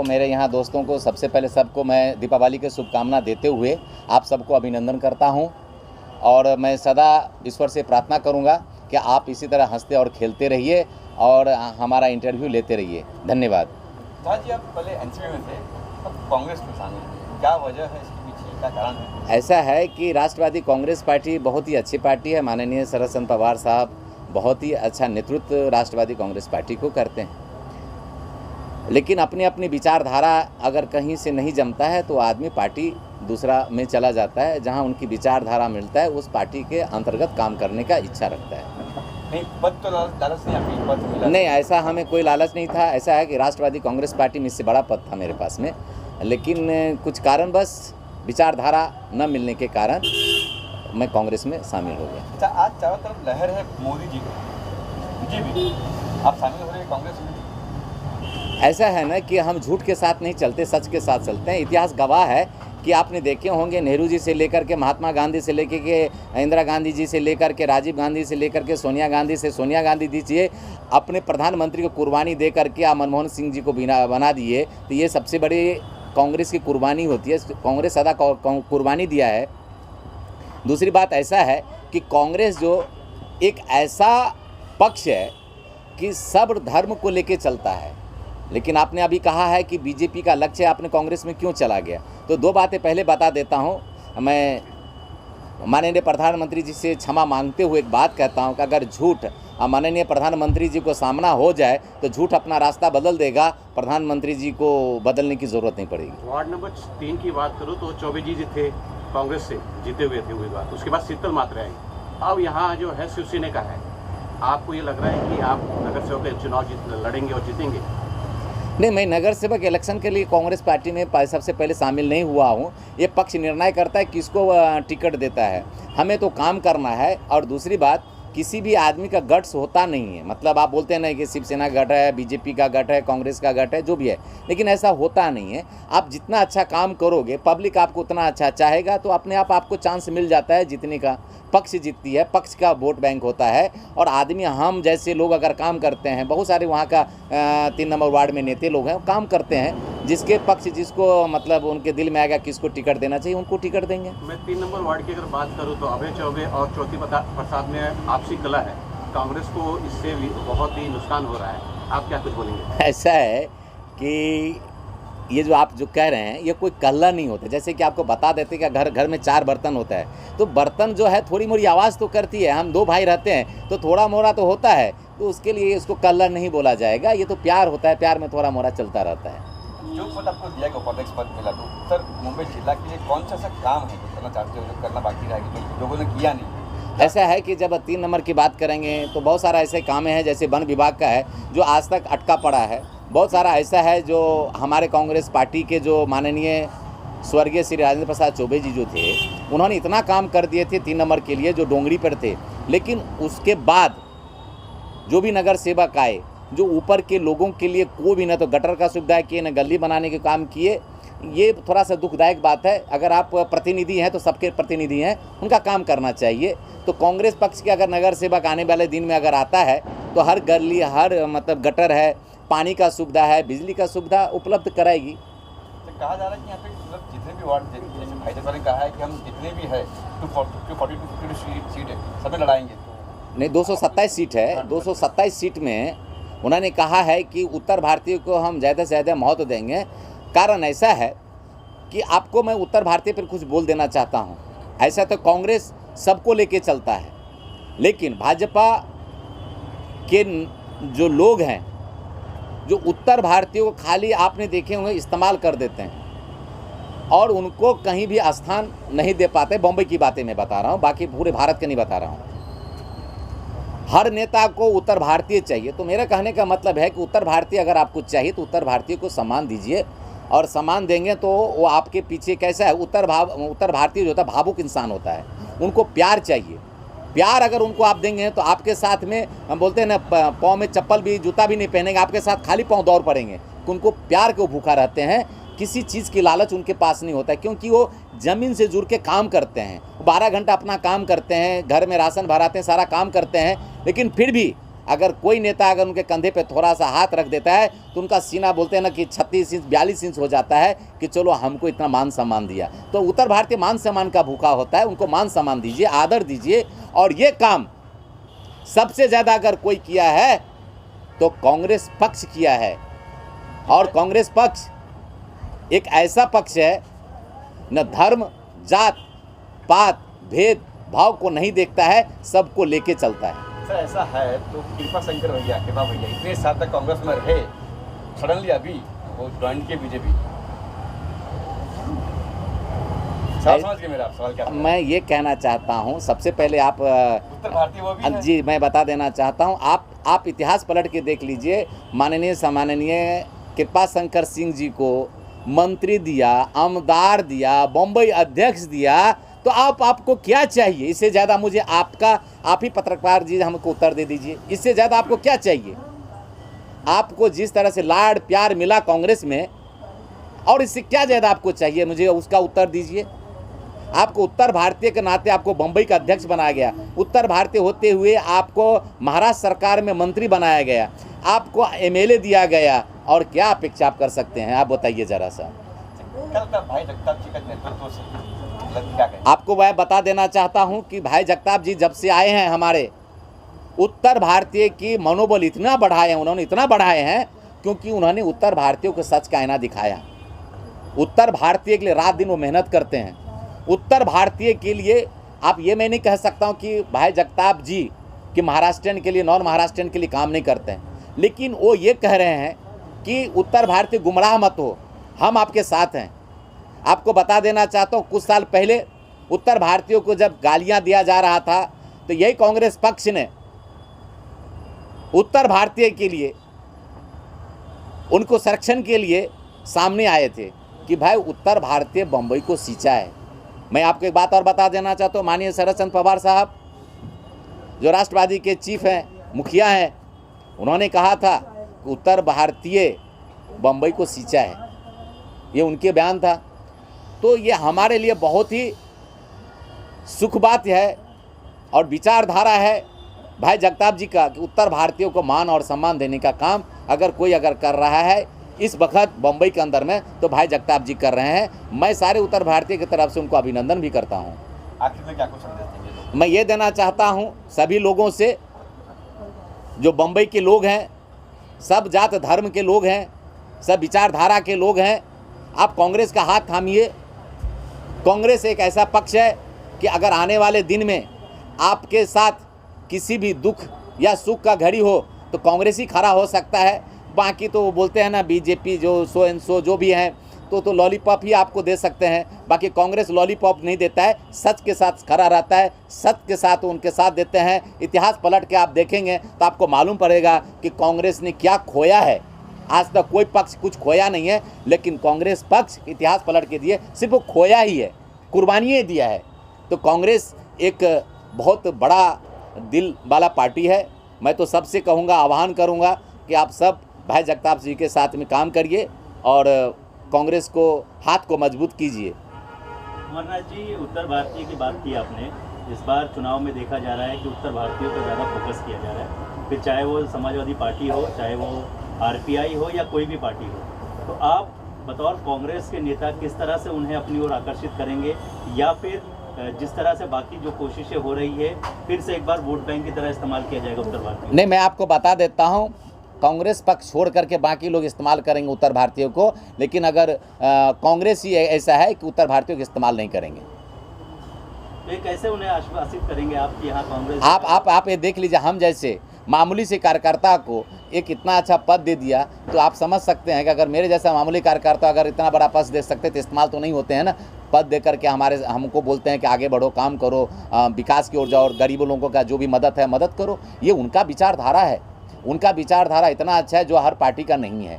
मेरे यहाँ दोस्तों को सबसे पहले सबको मैं दीपावली की शुभकामना देते हुए आप सबको अभिनंदन करता हूँ। और मैं सदा ईश्वर से प्रार्थना करूँगा कि आप इसी तरह हंसते और खेलते रहिए और हमारा इंटरव्यू लेते रहिए। धन्यवाद। जी, आप पहले एनसीपी में थे, अब कांग्रेस में शामिल हैं, क्या वजह है इसके पीछे, क्या कारण है? ऐसा है कि राष्ट्रवादी कांग्रेस पार्टी बहुत ही अच्छी पार्टी है। माननीय शरद चंद्र पवार साहब बहुत ही अच्छा नेतृत्व राष्ट्रवादी कांग्रेस पार्टी को करते हैं, लेकिन अपनी अपनी विचारधारा अगर कहीं से नहीं जमता है तो आदमी पार्टी दूसरा में चला जाता है, जहां उनकी विचारधारा मिलता है उस पार्टी के अंतर्गत काम करने का इच्छा रखता है। नहीं, पद तो लालच नहीं, आपकी पद मिला नहीं, ऐसा हमें कोई लालच नहीं था। ऐसा है कि राष्ट्रवादी कांग्रेस पार्टी में इससे बड़ा पद था मेरे पास में, लेकिन कुछ कारणवश विचारधारा न मिलने के कारण मैं कांग्रेस में शामिल हो गया। अच्छा, आज चारों तरफ लहर है मोदी जी की, आप शामिल हो रहे हैं कांग्रेस में? ऐसा है ना कि हम झूठ के साथ नहीं चलते, सच के साथ चलते हैं। इतिहास गवाह है कि आपने देखे होंगे नेहरू जी से लेकर के महात्मा गांधी से लेकर के इंदिरा गांधी जी से लेकर के राजीव गांधी से लेकर के सोनिया गांधी से सोनिया गांधी दीजिए, अपने प्रधानमंत्री को कुर्बानी दे करके आप मनमोहन सिंह जी को बना दिए, तो ये सबसे बड़ी कांग्रेस की कुर्बानी होती है। कांग्रेस सदा कुर्बानी दिया है। दूसरी बात ऐसा है कि कांग्रेस जो एक ऐसा पक्ष है कि सब धर्म को लेके चलता है, लेकिन आपने अभी कहा है कि बीजेपी का लक्ष्य आपने कांग्रेस में क्यों चला गया, तो दो बातें पहले बता देता हूं। मैं माननीय प्रधानमंत्री जी से क्षमा मांगते हुए एक बात कहता हूं कि अगर झूठ माननीय प्रधानमंत्री जी को सामना हो जाए तो झूठ अपना रास्ता बदल देगा, प्रधानमंत्री जी को बदलने की ज़रूरत नहीं पड़ेगी। वार्ड नंबर 3 की बात करूँ तो चौबे जी थे, कांग्रेस से जीते हुए थे हुई बात, उसके बाद शीतल मात्रा आई। अब यहाँ जो है शिवसेना का है, आपको ये लग रहा है कि आप नगर सेवक के चुनाव लड़ेंगे और जीतेंगे? नहीं, मैं नगर सेवक इलेक्शन के लिए कांग्रेस पार्टी में सबसे पहले शामिल नहीं हुआ हूँ। ये पक्ष निर्णय करता है किसको टिकट देता है, हमें तो काम करना है। और दूसरी बात, किसी भी आदमी का गट्स होता नहीं है। मतलब आप बोलते हैं ना कि शिवसेना गठ है, बीजेपी का गठ है, कांग्रेस का गठ है, जो भी है, लेकिन ऐसा होता नहीं है। आप जितना अच्छा काम करोगे, पब्लिक आपको उतना अच्छा चाहेगा, तो अपने आप आपको चांस मिल जाता है जीतने का। पक्ष जीतती है, पक्ष का वोट बैंक होता है। और आदमी, हम जैसे लोग अगर काम करते हैं, बहुत सारे वहाँ का 3 नंबर वार्ड में नेता लोग हैं, वो काम करते हैं, जिसके पक्ष जिसको मतलब उनके दिल में आएगा किसको टिकट देना चाहिए, उनको टिकट देंगे। मैं 3 नंबर वार्ड की अगर बात करूँ तो अभय चौबे और ज्योति प्रसाद में आपसी कला है, कांग्रेस को इससे बहुत ही नुकसान हो रहा है, आप क्या कुछ बोलेंगे? ऐसा है कि ये जो आप जो कह रहे हैं ये कोई कल्ला नहीं होता। जैसे कि आपको बता देते कि घर घर में 4 बर्तन होता है, तो बर्तन जो है थोड़ी मोड़ी आवाज़ तो करती है। हम 2 भाई रहते हैं तो थोड़ा मोड़ा तो होता है, तो उसके लिए इसको कल्ला नहीं बोला जाएगा। ये तो प्यार होता है, प्यार में थोड़ा मोड़ा चलता रहता है। जो पद आपको दिया गया, उपाध्यक्ष पद मिला, तो उत्तर मुंबई जिला के लिए कौन सा ऐसा काम है जो करना चाहते हो, जो करना बाकी रहेगा, जो लोगों ने किया नहीं? ऐसा है कि जब 3 नंबर की बात करेंगे तो बहुत सारा ऐसे काम हैं, जैसे वन विभाग का है जो आज तक अटका पड़ा है। बहुत सारा ऐसा है जो हमारे कांग्रेस पार्टी के जो माननीय स्वर्गीय श्री राजेंद्र प्रसाद चौबे जी जो थे, उन्होंने इतना काम कर दिए थे 3 नंबर के लिए, जो डोंगरी पर थे। लेकिन उसके बाद जो भी नगर सेवक आए, जो ऊपर के लोगों के लिए कोई भी, न तो गटर का सुविधा किए, न गली बनाने के काम किए। ये थोड़ा सा दुखदायक बात है। अगर आप प्रतिनिधि हैं तो सबके प्रतिनिधि हैं, उनका काम करना चाहिए। तो कांग्रेस पक्ष के अगर नगर सेवक आने वाले दिन में अगर आता है तो हर गली, हर मतलब गटर है, पानी का सुविधा है, बिजली का सुविधा उपलब्ध कराएगी। तो कहा जा रहा है कि यहाँ पे मतलब जितने भी वार्ड, जैसे भाई साहब ने कहा है कि हम जितने भी है 242 सीट है, सब में लड़ाएंगे। तो नहीं, 227 सीट है। 227 सीट में उन्होंने कहा है कि उत्तर भारतीय को हम ज़्यादा से ज़्यादा महत्व देंगे। कारण ऐसा है कि आपको मैं उत्तर भारतीय पर कुछ बोल देना चाहता हूँ। ऐसा तो कांग्रेस सबको लेके चलता है, लेकिन भाजपा के जो लोग हैं, जो उत्तर भारतीयों को खाली आपने देखे होंगे इस्तेमाल कर देते हैं और उनको कहीं भी स्थान नहीं दे पाते। बॉम्बे की बातें मैं बता रहा हूँ, बाकी पूरे भारत के नहीं बता रहा हूँ। हर नेता को उत्तर भारतीय चाहिए। तो मेरा कहने का मतलब है कि उत्तर भारतीय अगर आपको चाहिए तो उत्तर भारतीय को सम्मान दीजिए, और सम्मान देंगे तो वो आपके पीछे कैसा है, उत्तर भारतीय जो होता है भावुक इंसान होता है, उनको प्यार चाहिए। प्यार अगर उनको आप देंगे तो आपके साथ में, हम बोलते हैं ना, पाँव में चप्पल भी, जूता भी नहीं पहनेंगे, आपके साथ खाली पाँव दौड़ पड़ेंगे। उनको प्यार के भूखा रहते हैं, किसी चीज़ की लालच उनके पास नहीं होता है, क्योंकि वो ज़मीन से जुड़ के काम करते हैं। 12 घंटा अपना काम करते हैं, घर में राशन भराते हैं, सारा काम करते हैं, लेकिन फिर भी अगर कोई नेता अगर उनके कंधे पे थोड़ा सा हाथ रख देता है तो उनका सीना बोलते हैं ना कि 36 इंच 42 इंच हो जाता है कि चलो हमको इतना मान सम्मान दिया। तो उत्तर भारतीय मान सम्मान का भूखा होता है, उनको मान सम्मान दीजिए, आदर दीजिए। और ये काम सबसे ज़्यादा अगर कोई किया है तो कांग्रेस पक्ष किया है। और कांग्रेस पक्ष एक ऐसा पक्ष है न धर्म जात पात भेद भाव को नहीं देखता है, सबको लेके चलता है। सर ऐसा है तो कृपा शंकर भैया इतने साल तक कांग्रेस में रहे, सडनली अभी वो ज्वाइन किए बीजेपी। समझ गए मेरा सवाल क्या? मैं ये कहना चाहता हूँ, सबसे पहले आप उत्तर भारतीय वो भी है। जी मैं बता देना चाहता हूँ, आप इतिहास पलट के देख लीजिए। माननीय सम्माननीय कृपा शंकर सिंह जी को मंत्री दिया, आमदार दिया, बम्बई अध्यक्ष दिया, तो आपको क्या चाहिए? इससे ज़्यादा मुझे आप ही पत्रकार जी हमको उत्तर दे दीजिए, इससे ज़्यादा आपको क्या चाहिए? आपको जिस तरह से लाड प्यार मिला कांग्रेस में, और इससे क्या ज़्यादा आपको चाहिए? मुझे उसका उत्तर दीजिए। आपको उत्तर भारतीय के नाते आपको बम्बई का अध्यक्ष बनाया गया, उत्तर भारतीय होते हुए आपको महाराष्ट्र सरकार में मंत्री बनाया गया, आपको एमएलए दिया गया, और क्या अपेक्षा आप कर सकते हैं? आप बताइए ज़रा सा। कल का भाई जगताप जी का नेतृत्व से क्या कहें? आपको मैं बता देना चाहता हूं कि भाई जगताप जी जब से आए हैं हमारे उत्तर भारतीय की मनोबल इतना बढ़ाए हैं, उन्होंने इतना बढ़ाए हैं क्योंकि उन्होंने उत्तर भारतीयों को सच का आईना दिखाया। उत्तर भारतीय के लिए रात दिन वो मेहनत करते हैं। उत्तर भारतीय के लिए आप ये मैं नहीं कह सकता हूं कि भाई जगताप जी कि महाराष्ट्रियन के लिए नॉन महाराष्ट्रियन के लिए काम नहीं करते हैं, लेकिन वो ये कह रहे हैं कि उत्तर भारतीय गुमराह मत हो, हम आपके साथ हैं। आपको बता देना चाहता हूँ, कुछ साल पहले उत्तर भारतीयों को जब गालियां दिया जा रहा था तो यही कांग्रेस पक्ष ने उत्तर भारतीय के लिए उनको संरक्षण के लिए सामने आए थे कि भाई उत्तर भारतीय बम्बई को सींचा है। मैं आपको एक बात और बता देना चाहता हूँ, माननीय शरद चंद्र पवार साहब जो राष्ट्रवादी के चीफ हैं, मुखिया हैं, उन्होंने कहा था कि उत्तर भारतीय बम्बई को सींचा है, ये उनके बयान था। तो ये हमारे लिए बहुत ही सुख बात है और विचारधारा है भाई जगताप जी का कि उत्तर भारतीयों को मान और सम्मान देने का काम अगर कोई कर रहा है इस वक्त बम्बई के अंदर में, तो भाई जगताप जी कर रहे हैं। मैं सारे उत्तर भारतीय की तरफ से उनको अभिनंदन भी करता हूँ। आखिर में क्या कुछ संदेश देंगे? मैं ये देना चाहता हूँ सभी लोगों से, जो बम्बई के लोग हैं, सब जात धर्म के लोग हैं, सब विचारधारा के लोग हैं, आप कांग्रेस का हाथ थामिए। कांग्रेस एक ऐसा पक्ष है कि अगर आने वाले दिन में आपके साथ किसी भी दुख या सुख का घड़ी हो तो कांग्रेस ही खड़ा हो सकता है। बाकी तो वो बोलते हैं ना बीजेपी जो सो एंड सो जो भी हैं तो लॉलीपॉप ही आपको दे सकते हैं, बाकी कांग्रेस लॉलीपॉप नहीं देता है, सच के साथ खड़ा रहता है, सच के साथ उनके साथ देते हैं। इतिहास पलट के आप देखेंगे तो आपको मालूम पड़ेगा कि कांग्रेस ने क्या खोया है। आज तक कोई पक्ष कुछ खोया नहीं है, लेकिन कांग्रेस पक्ष इतिहास पलट के दिए सिर्फ वो खोया ही है, कुर्बानियाँ दिया है। तो कांग्रेस एक बहुत बड़ा दिल वाला पार्टी है। मैं तो सबसे कहूँगा, आह्वान करूँगा कि आप सब भाई जगताप जी के साथ में काम करिए और कांग्रेस को हाथ को मजबूत कीजिए। अमरनाथ जी, उत्तर भारतीय की बात की आपने, इस बार चुनाव में देखा जा रहा है कि उत्तर भारतीयों पर ज़्यादा फोकस किया जा रहा है, फिर चाहे वो समाजवादी पार्टी हो, चाहे वो आरपीआई हो या कोई भी पार्टी हो। तो आप बतौर कांग्रेस के नेता किस तरह से उन्हें अपनी ओर आकर्षित करेंगे, या फिर जिस तरह से बाकी जो कोशिशें हो रही है फिर से एक बार वोट बैंक की तरह इस्तेमाल किया जाएगा उत्तर भारतीय? नहीं, मैं आपको बता देता हूँ, कांग्रेस पक्ष छोड़ करके बाकी लोग इस्तेमाल करेंगे उत्तर भारतीयों को, लेकिन अगर कांग्रेस ही ऐसा है कि उत्तर भारतीयों को इस्तेमाल नहीं करेंगे। तो कैसे उन्हें आश्वासित करेंगे आप कि यहाँ कांग्रेस? आप ये देख लीजिए, हम जैसे मामूली से कार्यकर्ता को एक इतना अच्छा पद दे दिया तो आप समझ सकते हैं कि अगर मेरे जैसा मामूली कार्यकर्ता अगर इतना बड़ा पद दे सकते तो इस्तेमाल तो नहीं होते हैं ना। पद दे करके हमको बोलते हैं कि आगे बढ़ो, काम करो, विकास की ओर जाओ और गरीबों लोगों का जो भी मदद है मदद करो। ये उनका विचारधारा है, उनका विचारधारा इतना अच्छा है जो हर पार्टी का नहीं है।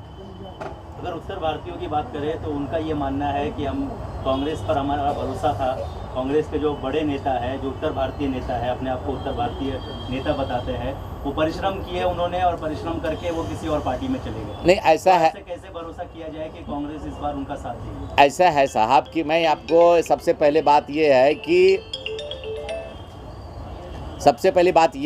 अगर उत्तर भारतीयों की बात करें तो उनका ये मानना है कि हम कांग्रेस पर हमारा भरोसा था, कांग्रेस के जो बड़े नेता है, जो उत्तर भारतीय नेता है, अपने आप को उत्तर भारतीय नेता बताते हैं, वो परिश्रम किए उन्होंने और परिश्रम करके वो किसी और पार्टी में चले गए। नहीं, ऐसा है, कैसे भरोसा किया जाए कि कांग्रेस इस बार उनका साथ देगी? ऐसा है साहब कि मैं आपको सबसे पहले बात ये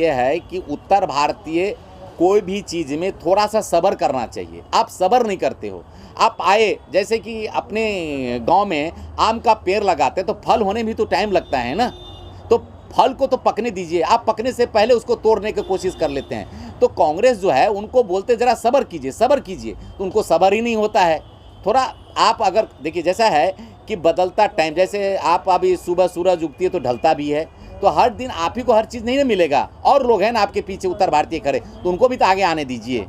है कि उत्तर भारतीय कोई भी चीज़ में थोड़ा सा सब्र करना चाहिए। आप सब्र नहीं करते हो। आप आए, जैसे कि अपने गांव में आम का पेड़ लगाते हैं तो फल होने में भी तो टाइम लगता है ना, तो फल को तो पकने दीजिए। आप पकने से पहले उसको तोड़ने की कोशिश कर लेते हैं। तो कांग्रेस जो है उनको बोलते ज़रा सब्र कीजिए, सब्र कीजिए, तो उनको सब्र ही नहीं होता है। थोड़ा आप अगर देखिए, जैसा है कि बदलता टाइम, जैसे आप अभी सुबह सूरज उगती है तो ढलता भी है, तो हर दिन आप ही को हर चीज़ नहीं ना मिलेगा। और लोग हैं ना आपके पीछे उत्तर भारतीय खड़े, तो उनको भी तो आगे आने दीजिए।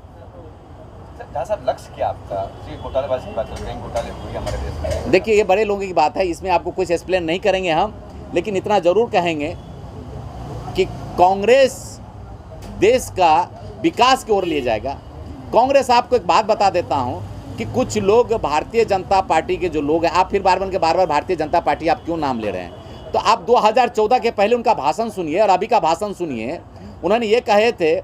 साहब लक्ष्य क्या आपका? ये घोटालेबाजी की बात करते हैं, घोटाले हुए हमारे देश में। देखिए, ये बड़े लोगों की बात है, इसमें आपको कुछ एक्सप्लेन नहीं करेंगे हम, लेकिन इतना ज़रूर कहेंगे कि कांग्रेस देश का विकास की ओर ले जाएगा। कांग्रेस, आपको एक बात बता देता हूं कि कुछ लोग भारतीय जनता पार्टी के जो लोग हैं, आप फिर बार बार भारतीय जनता पार्टी आप क्यों नाम ले रहे हैं? तो आप 2014 के पहले उनका भाषण सुनिए और अभी का भाषण सुनिए। उन्होंने ये कहे थे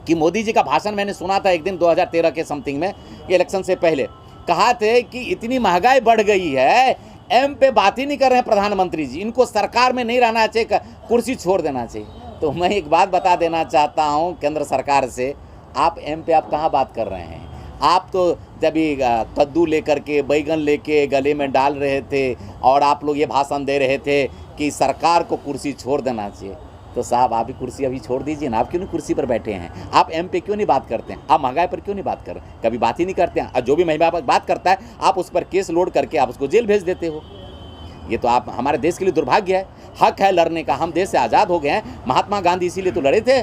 कि मोदी जी का भाषण मैंने सुना था एक दिन 2013 के समथिंग में, इलेक्शन से पहले, कहा थे कि इतनी महंगाई बढ़ गई है, एम पे बात ही नहीं कर रहे हैं प्रधानमंत्री जी, इनको सरकार में नहीं रहना चाहिए, कुर्सी छोड़ देना चाहिए। तो मैं एक बात बता देना चाहता हूं केंद्र सरकार से, आप एम पे आप कहाँ बात कर रहे हैं? आप तो जब कद्दू लेकर के, बैगन लेके गले में डाल रहे थे और आप लोग ये भाषण दे रहे थे कि सरकार को कुर्सी छोड़ देना चाहिए। तो साहब, आप भी कुर्सी अभी छोड़ दीजिए ना, आप क्यों नहीं कुर्सी पर बैठे हैं? आप एम पे क्यों नहीं बात करते हैं? आप महंगाई पर क्यों नहीं बात कर रहे हैं? कभी बात ही नहीं करते हैं। और जो भी महिला बात करता है आप उस पर केस लोड करके आप उसको जेल भेज देते हो। ये तो आप, हमारे देश के लिए दुर्भाग्य है। हक है लड़ने का, हम देश से आज़ाद हो गए हैं। महात्मा गांधी इसीलिए तो लड़े थे।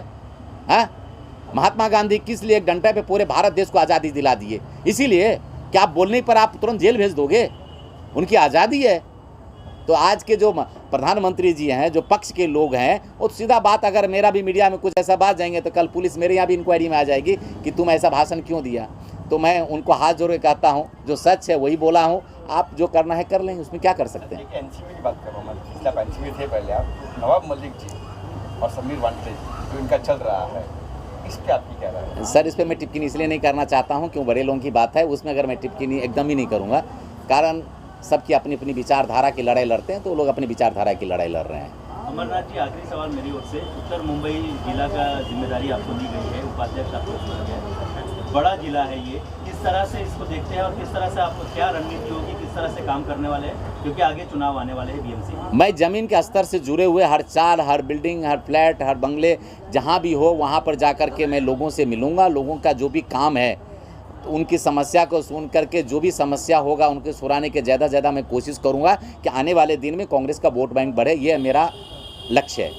हाँ, महात्मा गांधी किस लिए एक डंडे पे पूरे भारत देश को आज़ादी दिला दिए? इसीलिए कि आप बोलने पर आप तुरंत जेल भेज दोगे, उनकी आज़ादी है। तो आज के जो प्रधानमंत्री जी हैं, जो पक्ष के लोग हैं, वो सीधा बात, अगर मेरा भी मीडिया में कुछ ऐसा बात जाएंगे तो कल पुलिस मेरे यहाँ भी इंक्वायरी में आ जाएगी कि तुम ऐसा भाषण क्यों दिया। तो मैं उनको हाथ जोड़ के कहता हूँ, जो सच है वही बोला हूँ, आप जो करना है कर लेंगे, उसमें क्या कर सकते हैं। एनसीपी की बात कर रहा हूँ मैं, पिछला एनसीपी थे पहले आप, नवाब मलिक जी और समीर वांटे जो इनका चल रहा है, इस पर आपकी क्या राय है? सर, इस पर मैं टिप्पणी इसलिए नहीं करना चाहता हूँ क्यों बड़े लोगों की बात है, उसमें अगर मैं टिप्पणी एकदम ही नहीं करूँगा, कारण सबकी अपनी अपनी विचारधारा की लड़ाई लड़ते हैं, तो वो लोग अपनी विचारधारा की लड़ाई लड़ रहे हैं। अमरनाथ जी, आखिरी सवाल मेरी ओर से, उत्तर मुंबई जिला का जिम्मेदारी आपको दी गई है, उपाध्यक्ष आपको चुना गया है, बड़ा जिला है ये, किस तरह से इसको देखते हैं और किस तरह से आपको क्या रणनीति होगी, किस तरह से काम करने वाले हैं, क्योंकि आगे चुनाव आने वाले हैं बीएमसी? मैं ज़मीन के स्तर से जुड़े हुए हर चाल, हर बिल्डिंग, हर फ्लैट, हर बंगले, जहाँ भी हो वहाँ पर जा कर के मैं लोगों से मिलूँगा। लोगों का जो भी काम है, उनकी समस्या को सुन करके जो भी समस्या होगा उनके सुराने के ज़्यादा से ज़्यादा मैं कोशिश करूँगा कि आने वाले दिन में कांग्रेस का वोट बैंक बढ़े। ये मेरा लक्ष्य है।